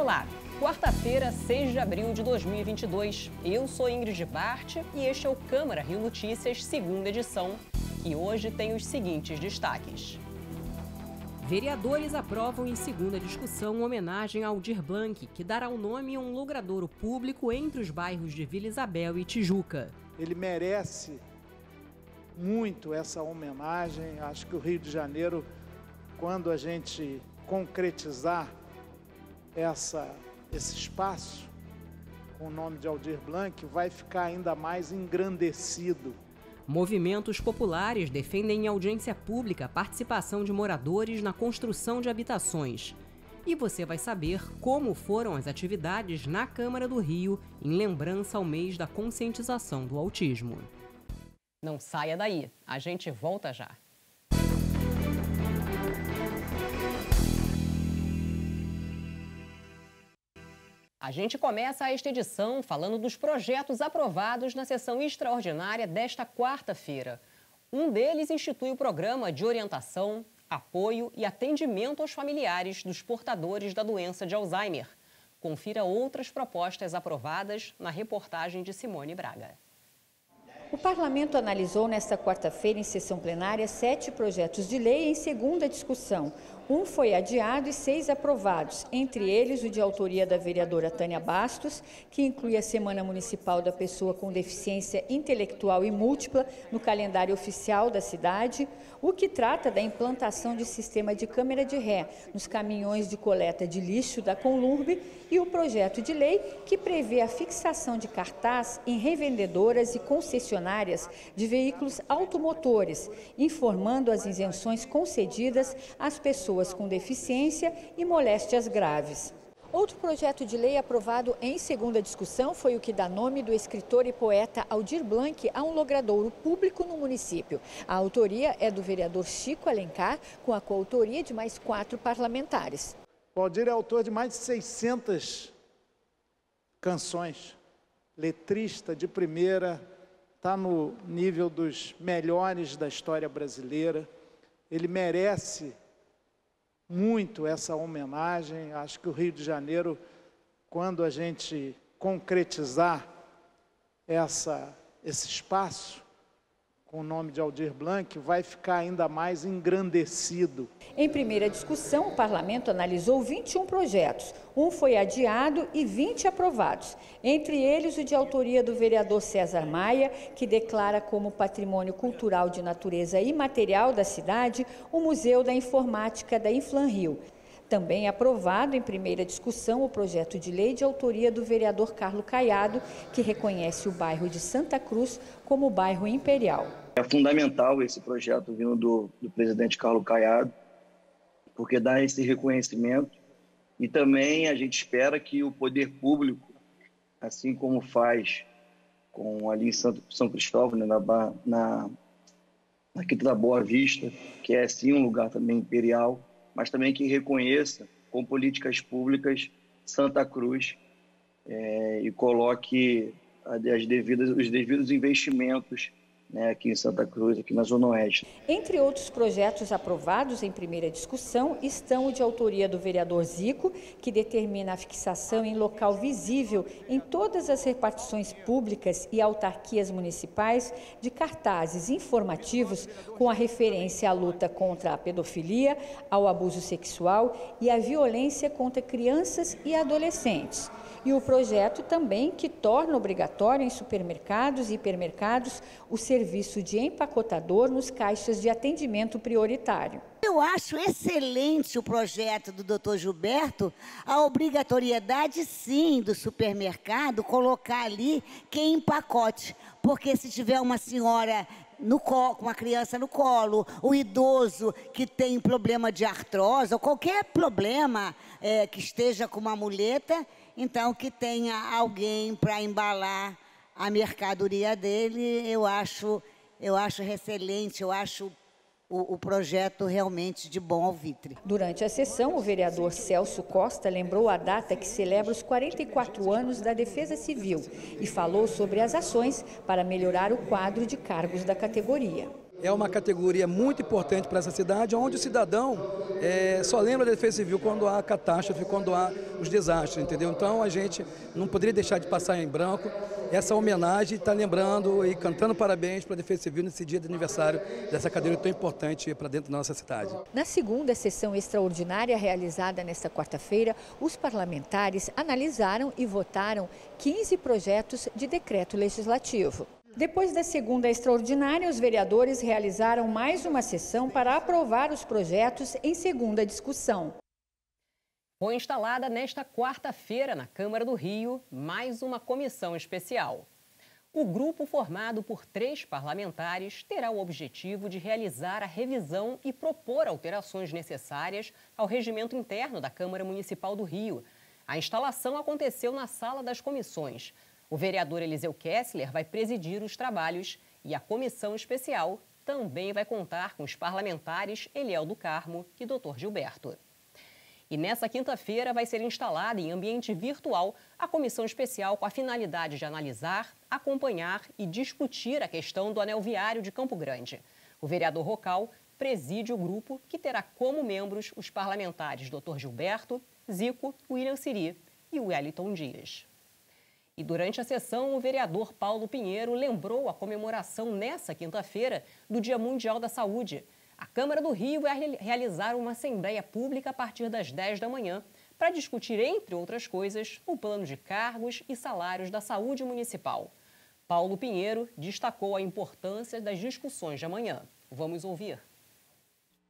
Olá, quarta-feira, 6 de abril de 2022. Eu sou Ingrid Bart e este é o Câmara Rio Notícias, segunda edição, que hoje tem os seguintes destaques. Vereadores aprovam em segunda discussão uma homenagem a Aldir Blanc, que dará o nome a um logradouro público entre os bairros de Vila Isabel e Tijuca. Ele merece muito essa homenagem. Acho que o Rio de Janeiro, quando a gente concretizar esse espaço com o nome de Aldir Blanc, vai ficar ainda mais engrandecido. Movimentos populares defendem em audiência pública a participação de moradores na construção de habitações. E você vai saber como foram as atividades na Câmara do Rio em lembrança ao mês da conscientização do autismo. Não saia daí, a gente volta já. A gente começa esta edição falando dos projetos aprovados na sessão extraordinária desta quarta-feira. Um deles institui o programa de orientação, apoio e atendimento aos familiares dos portadores da doença de Alzheimer. Confira outras propostas aprovadas na reportagem de Simone Braga. O Parlamento analisou nesta quarta-feira, em sessão plenária, 7 projetos de lei em segunda discussão. Um foi adiado e 6 aprovados, entre eles o de autoria da vereadora Tânia Bastos, que inclui a Semana Municipal da Pessoa com Deficiência Intelectual e Múltipla no calendário oficial da cidade, o que trata da implantação de sistema de câmera de ré nos caminhões de coleta de lixo da Conlurb e o projeto de lei que prevê a fixação de cartaz em revendedoras e concessionárias de veículos automotores, informando as isenções concedidas às pessoas com deficiência e moléstias graves. Outro projeto de lei aprovado em segunda discussão foi o que dá nome do escritor e poeta Aldir Blanc a um logradouro público no município. A autoria é do vereador Chico Alencar, com a coautoria de mais 4 parlamentares. O Aldir é autor de mais de 600 canções, letrista de primeira, está no nível dos melhores da história brasileira. Ele merece muito essa homenagem. Acho que o Rio de Janeiro, quando a gente concretizar esse espaço com o nome de Aldir Blanc, vai ficar ainda mais engrandecido. Em primeira discussão, o Parlamento analisou 21 projetos. Um foi adiado e 20 aprovados. Entre eles, o de autoria do vereador César Maia, que declara como patrimônio cultural de natureza imaterial da cidade o Museu da Informática da Inflanrio. Também aprovado em primeira discussão o projeto de lei de autoria do vereador Carlos Caiado, que reconhece o bairro de Santa Cruz como bairro imperial. É fundamental esse projeto vindo do presidente Carlos Caiado, porque dá esse reconhecimento e também a gente espera que o poder público, assim como faz ali em São Cristóvão, né, na Quinta da Boa Vista, que é sim um lugar também imperial, mas também que reconheça com políticas públicas Santa Cruz e coloque os devidos investimentos, né, aqui em Santa Cruz, aqui na Zona Oeste. Entre outros projetos aprovados em primeira discussão estão o de autoria do vereador Zico, que determina a fixação em local visível em todas as repartições públicas e autarquias municipais de cartazes informativos com a referência à luta contra a pedofilia, ao abuso sexual e à violência contra crianças e adolescentes. E o projeto também que torna obrigatório em supermercados e hipermercados o serviço de empacotador nos caixas de atendimento prioritário. Eu acho excelente o projeto do Dr. Gilberto, a obrigatoriedade, sim, do supermercado colocar ali quem empacote, porque se tiver uma senhora com uma criança no colo, o idoso que tem problema de artrose ou qualquer problema que esteja com uma muleta, então que tenha alguém para embalar a mercadoria dele. Eu acho excelente, eu acho o projeto realmente de bom alvitre. Durante a sessão, o vereador Celso Costa lembrou a data que celebra os 44 anos da Defesa Civil e falou sobre as ações para melhorar o quadro de cargos da categoria. é uma categoria muito importante para essa cidade, onde o cidadão só lembra da Defesa Civil quando há catástrofe, quando há os desastres, entendeu? Então a gente não poderia deixar de passar em branco essa homenagem, está lembrando e cantando parabéns para a Defesa Civil nesse dia de aniversário dessa cadeira tão importante para dentro da nossa cidade. Na segunda sessão extraordinária realizada nesta quarta-feira, os parlamentares analisaram e votaram 15 projetos de decreto legislativo. Depois da segunda extraordinária, os vereadores realizaram mais uma sessão para aprovar os projetos em segunda discussão. Foi instalada nesta quarta-feira na Câmara do Rio mais uma comissão especial. O grupo, formado por 3 parlamentares, terá o objetivo de realizar a revisão e propor alterações necessárias ao regimento interno da Câmara Municipal do Rio. A instalação aconteceu na Sala das Comissões. O vereador Eliseu Kessler vai presidir os trabalhos e a comissão especial também vai contar com os parlamentares Eliel do Carmo e Dr. Gilberto. E nessa quinta-feira vai ser instalada em ambiente virtual a comissão especial com a finalidade de analisar, acompanhar e discutir a questão do anel viário de Campo Grande. O vereador Rocal preside o grupo, que terá como membros os parlamentares Dr. Gilberto, Zico, William Siri e Wellington Dias. E durante a sessão, o vereador Paulo Pinheiro lembrou a comemoração nessa quinta-feira do Dia Mundial da Saúde. A Câmara do Rio vai realizar uma assembleia pública a partir das 10 da manhã para discutir, entre outras coisas, o plano de cargos e salários da saúde municipal. Paulo Pinheiro destacou a importância das discussões de amanhã. Vamos ouvir.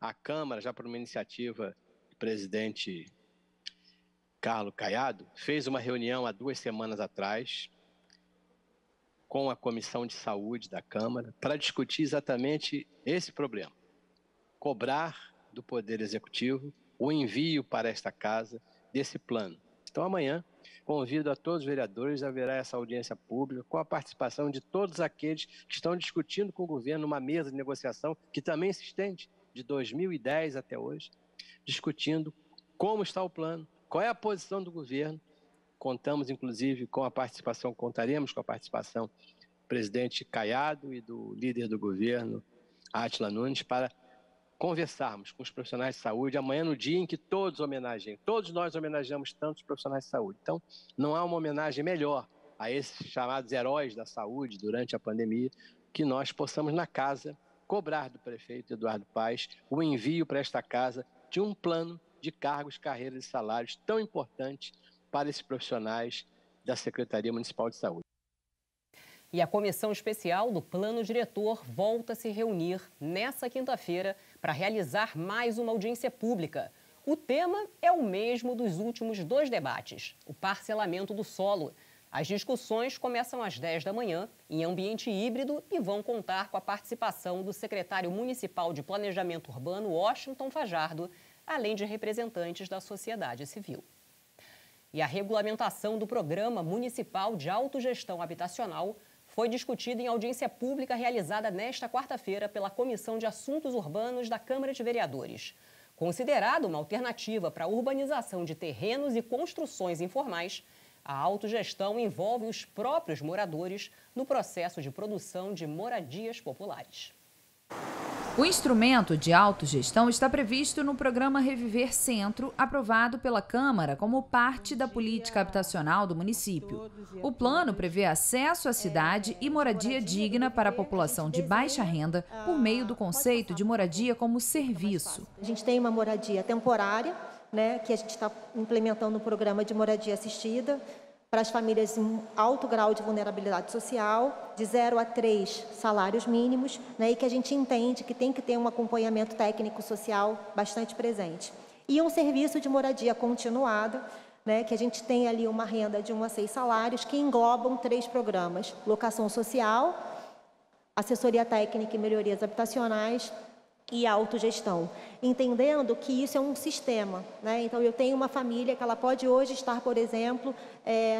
A Câmara, já por uma iniciativa do presidente Carlos Caiado, fez uma reunião há 2 semanas atrás com a Comissão de Saúde da Câmara para discutir exatamente esse problema. Cobrar do Poder Executivo o envio para esta casa desse plano. Então, amanhã, convido a todos os vereadores, haverá essa audiência pública com a participação de todos aqueles que estão discutindo com o governo numa mesa de negociação que também se estende de 2010 até hoje, discutindo como está o plano, qual é a posição do governo. Contamos, inclusive, contaremos com a participação do presidente Caiado e do líder do governo, Átila Nunes, para conversarmos com os profissionais de saúde amanhã, no dia em que todos nós homenageamos tantos profissionais de saúde. Então, não há uma homenagem melhor a esses chamados heróis da saúde durante a pandemia, que nós possamos na casa cobrar do prefeito Eduardo Paes o envio para esta casa de um plano de cargos, carreiras e salários tão importante para esses profissionais da Secretaria Municipal de Saúde. E a comissão especial do Plano Diretor volta a se reunir nesta quinta-feira para realizar mais uma audiência pública. O tema é o mesmo dos últimos 2 debates, o parcelamento do solo. As discussões começam às 10 da manhã, em ambiente híbrido, e vão contar com a participação do secretário municipal de Planejamento Urbano, Washington Fajardo, além de representantes da sociedade civil. E a regulamentação do Programa Municipal de Autogestão Habitacional foi discutida em audiência pública realizada nesta quarta-feira pela Comissão de Assuntos Urbanos da Câmara de Vereadores. Considerada uma alternativa para a urbanização de terrenos e construções informais, a autogestão envolve os próprios moradores no processo de produção de moradias populares. O instrumento de autogestão está previsto no programa Reviver Centro, aprovado pela Câmara como parte da política habitacional do município. O plano prevê acesso à cidade e moradia digna para a população de baixa renda por meio do conceito de moradia como serviço. A gente tem uma moradia temporária, que a gente está implementando um programa de moradia assistida para as famílias em alto grau de vulnerabilidade social, de 0 a 3 salários mínimos, e que a gente entende que tem que ter um acompanhamento técnico-social bastante presente. E um serviço de moradia continuada, que a gente tem ali uma renda de 1 a 6 salários, que englobam 3 programas: locação social, assessoria técnica e melhorias habitacionais e autogestão, entendendo que isso é um sistema, Então, eu tenho uma família que ela pode hoje estar, por exemplo,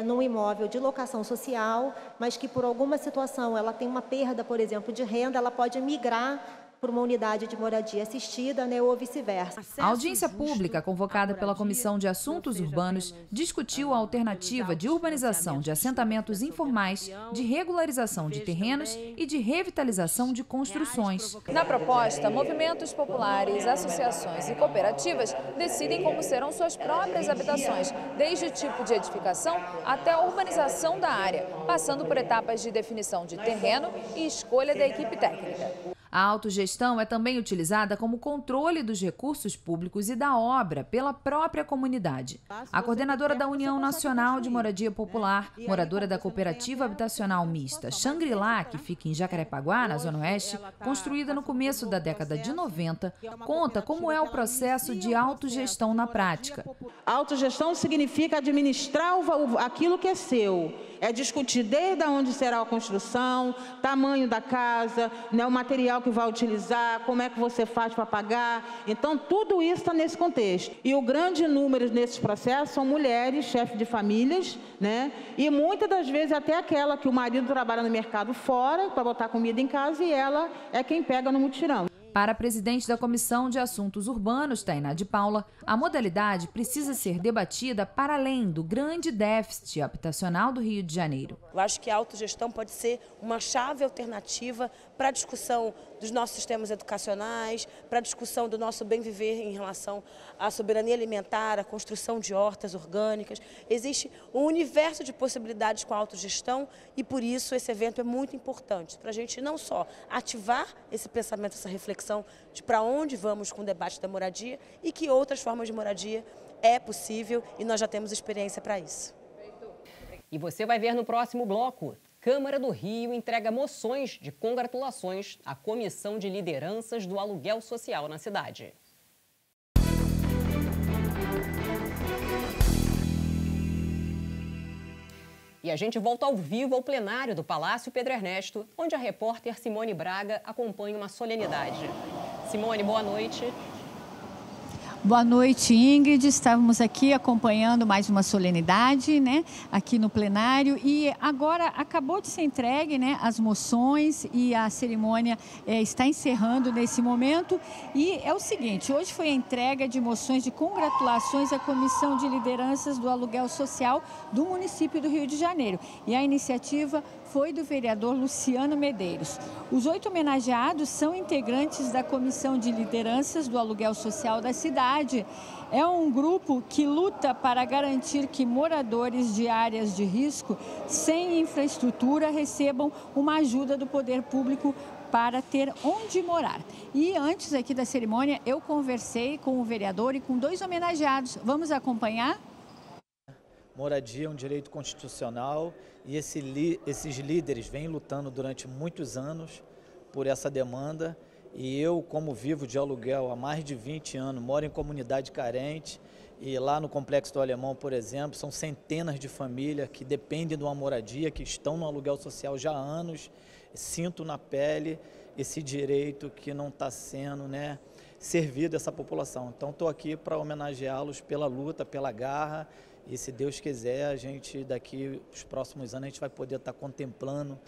num imóvel de locação social, mas que por alguma situação ela tem uma perda, por exemplo, de renda, ela pode migrar por uma unidade de moradia assistida, né, ou vice-versa. A audiência pública, convocada pela Comissão de Assuntos Urbanos, discutiu a alternativa de urbanização de assentamentos informais, de regularização de terrenos e de revitalização de construções. Na proposta, movimentos populares, associações e cooperativas decidem como serão suas próprias habitações, desde o tipo de edificação até a urbanização da área, passando por etapas de definição de terreno e escolha da equipe técnica. A autogestão é também utilizada como controle dos recursos públicos e da obra pela própria comunidade. A coordenadora da União Nacional de Moradia Popular, moradora da cooperativa habitacional mista Shangri-La, que fica em Jacarepaguá, na Zona Oeste, construída no começo da década de 90, conta como é o processo de autogestão na prática. A autogestão significa administrar aquilo que é seu. É discutir desde onde será a construção, tamanho da casa, né, o material que vai utilizar, como é que você faz para pagar. Então, tudo isso está nesse contexto. E o grande número nesses processos são mulheres, chefes de famílias, né? E muitas das vezes até aquela que o marido trabalha no mercado fora para botar comida em casa e ela é quem pega no mutirão. Para a presidente da Comissão de Assuntos Urbanos, Tainá de Paula, a modalidade precisa ser debatida para além do grande déficit habitacional do Rio de Janeiro. Eu acho que a autogestão pode ser uma chave alternativa para a discussão dos nossos sistemas educacionais, para a discussão do nosso bem viver em relação à soberania alimentar, à construção de hortas orgânicas. Existe um universo de possibilidades com a autogestão e, por isso, esse evento é muito importante para a gente não só ativar esse pensamento, essa reflexão de para onde vamos com o debate da moradia e que outras formas de moradia é possível e nós já temos experiência para isso. E você vai ver no próximo bloco. Câmara do Rio entrega moções de congratulações à Comissão de Lideranças do Aluguel Social na cidade. E a gente volta ao vivo ao plenário do Palácio Pedro Ernesto, onde a repórter Simone Braga acompanha uma solenidade. Simone, boa noite. Boa noite, Ingrid. Estávamos aqui acompanhando mais uma solenidade, né, aqui no plenário, e agora acabou de ser entregue, né, as moções e a cerimônia está encerrando nesse momento. E é o seguinte, hoje foi a entrega de moções de congratulações à Comissão de Lideranças do Aluguel Social do município do Rio de Janeiro. E a iniciativa foi do vereador Luciano Medeiros. Os 8 homenageados são integrantes da Comissão de Lideranças do Aluguel Social da cidade. É um grupo que luta para garantir que moradores de áreas de risco sem infraestrutura recebam uma ajuda do poder público para ter onde morar. E antes aqui da cerimônia, eu conversei com o vereador e com 2 homenageados. Vamos acompanhar? Moradia é um direito constitucional e esses líderes vêm lutando durante muitos anos por essa demanda. E eu, como vivo de aluguel há mais de 20 anos, moro em comunidade carente e lá no Complexo do Alemão, por exemplo, são centenas de famílias que dependem de uma moradia, que estão no aluguel social já há anos. Sinto na pele esse direito que não está sendo, né, servido a essa população. Então estou aqui para homenageá-los pela luta, pela garra. E se Deus quiser, a gente daqui os próximos anos a gente vai poder estar contemplando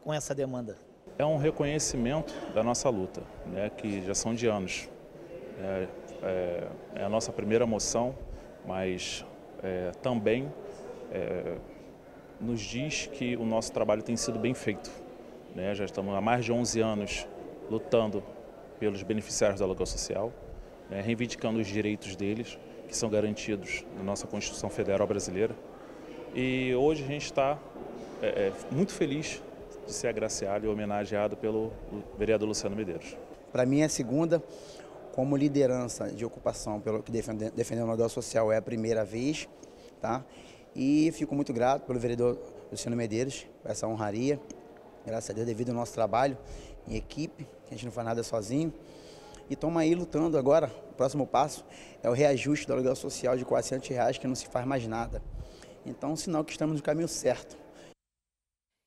com essa demanda. É um reconhecimento da nossa luta, né, que já são de anos. É a nossa primeira moção, mas também nos diz que o nosso trabalho tem sido bem feito, né? Já estamos há mais de 11 anos lutando pelos beneficiários do aluguel social, né, reivindicando os direitos deles, que são garantidos na nossa Constituição Federal Brasileira. E hoje a gente está muito feliz de ser agraciado e homenageado pelo vereador Luciano Medeiros. Para mim é a segunda, como liderança de ocupação pelo que defendendo o aluguel social é a primeira vez, tá? E fico muito grato pelo vereador Luciano Medeiros por essa honraria, graças a Deus devido ao nosso trabalho em equipe, que a gente não faz nada sozinho. E estamos aí lutando agora, o próximo passo é o reajuste do aluguel social de R$400, que não se faz mais nada. Então, sinal que estamos no caminho certo.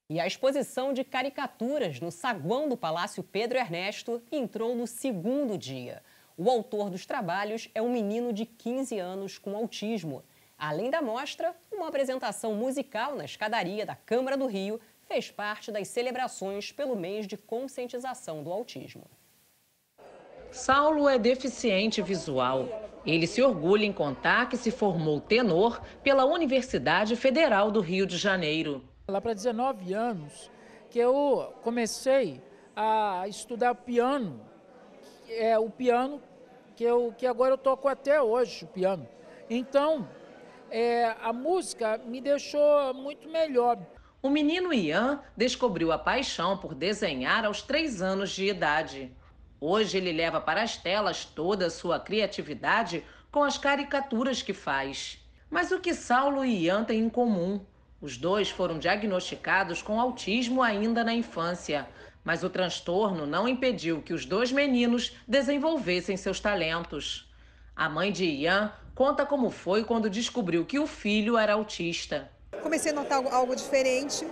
E a exposição de caricaturas no saguão do Palácio Pedro Ernesto entrou no 2º dia. O autor dos trabalhos é um menino de 15 anos com autismo. Além da mostra, uma apresentação musical na escadaria da Câmara do Rio fez parte das celebrações pelo mês de conscientização do autismo. Saulo é deficiente visual. Ele se orgulha em contar que se formou tenor pela Universidade Federal do Rio de Janeiro. Lá para 19 anos que eu comecei a estudar piano. É o piano que agora eu toco até hoje, o piano. Então, a música me deixou muito melhor. O menino Ian descobriu a paixão por desenhar aos 3 anos de idade. Hoje ele leva para as telas toda a sua criatividade com as caricaturas que faz. Mas o que Saulo e Ian têm em comum? Os dois foram diagnosticados com autismo ainda na infância. Mas o transtorno não impediu que os dois meninos desenvolvessem seus talentos. A mãe de Ian conta como foi quando descobriu que o filho era autista. Comecei a notar algo diferente,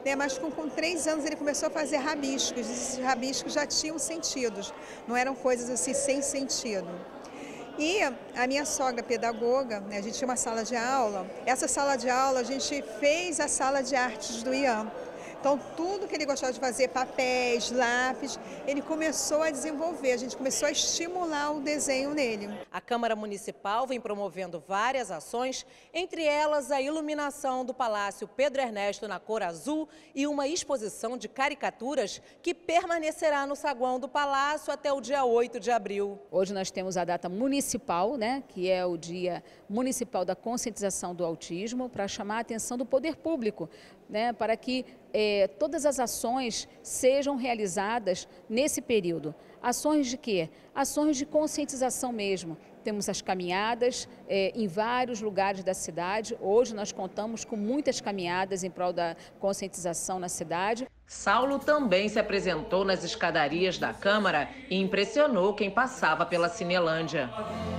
né? Mas com 3 anos ele começou a fazer rabiscos. Esses rabiscos já tinham sentidos, não eram coisas assim sem sentido. E a minha sogra pedagoga, né, a gente tinha uma sala de aula. Essa sala de aula a gente fez a sala de artes do Ian. Então, tudo que ele gostava de fazer, papéis, lápis, ele começou a desenvolver, a gente começou a estimular o desenho nele. A Câmara Municipal vem promovendo várias ações, entre elas a iluminação do Palácio Pedro Ernesto na cor azul e uma exposição de caricaturas que permanecerá no saguão do Palácio até o dia 8 de abril. Hoje nós temos a data municipal, né, que é o Dia Municipal da Conscientização do Autismo, para chamar a atenção do poder público, né, para que todas as ações sejam realizadas nesse período. Ações de quê? Ações de conscientização mesmo. Temos as caminhadas em vários lugares da cidade. Hoje nós contamos com muitas caminhadas em prol da conscientização na cidade. Saulo também se apresentou nas escadarias da Câmara e impressionou quem passava pela Cinelândia.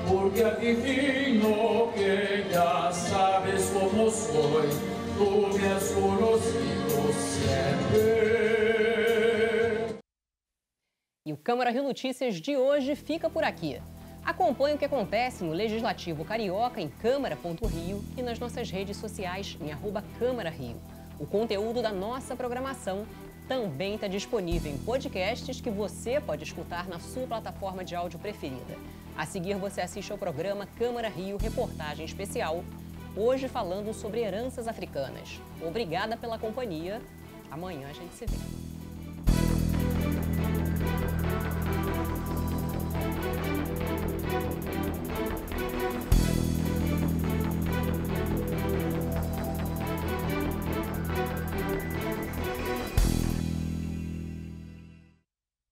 Porque aqui vino que já sabes como soy, tu me has conocido sempre. E o Câmara Rio Notícias de hoje fica por aqui. Acompanhe o que acontece no Legislativo Carioca em câmara.rio e nas nossas redes sociais em @CâmaraRio. O conteúdo da nossa programação também está disponível em podcasts que você pode escutar na sua plataforma de áudio preferida. A seguir, você assiste ao programa Câmara Rio Reportagem Especial, hoje falando sobre heranças africanas. Obrigada pela companhia. Amanhã a gente se vê.